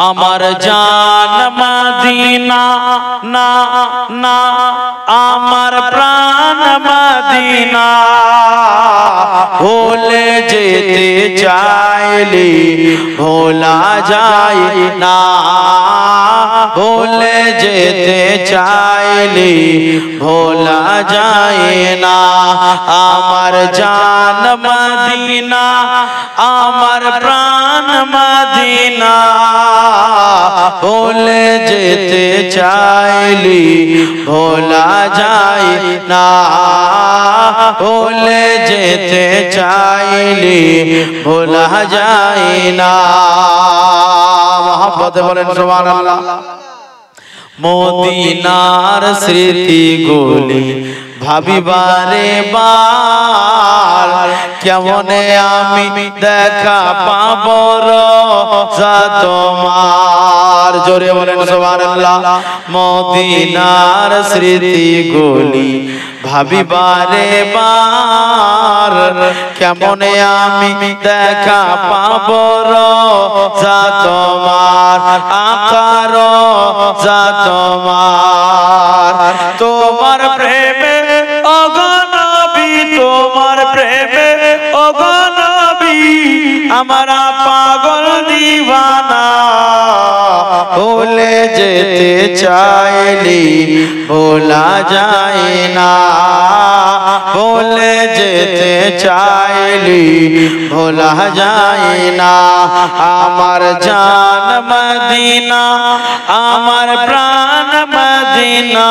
আমার জান মদিনা না না আমার প্রাণ মদিনা ভুলে যেতে চাইলে ভোলা যায় না ভুলে যেতে চাইলে ভোলা যায় না আমার জান মদিনা আমার প্রাণ মদিনা ভুলে যেতে চাইলে ভোলা যায় না ভুলে যেতে চাইলে ভোলা যায় না মহব্বতে বলেন সুবহানাল্লাহ মদিনার স্মৃতি গুলি ভাবিবারে বার কেমনে আমি দেখা পাবো রোজা তোমার জোরে বলেন সুবহানাল্লাহ মদিনার স্মৃতি গুলি ভাবিবারে বার কেমনে আমি দেখা পাবো রোজা তোমার আকার রোজা তোমার তোমার প্রেমে ওগো নবী তোমার প্রেমে ওগো নবী আমরা পাগল দিওয়ানা ভুলে যেতে চাইলে ভোলা যায় না ভুলে যেতে চাইলে ভোলা যায় না আমার জান মদিনা আমার প্রাণ মদিনা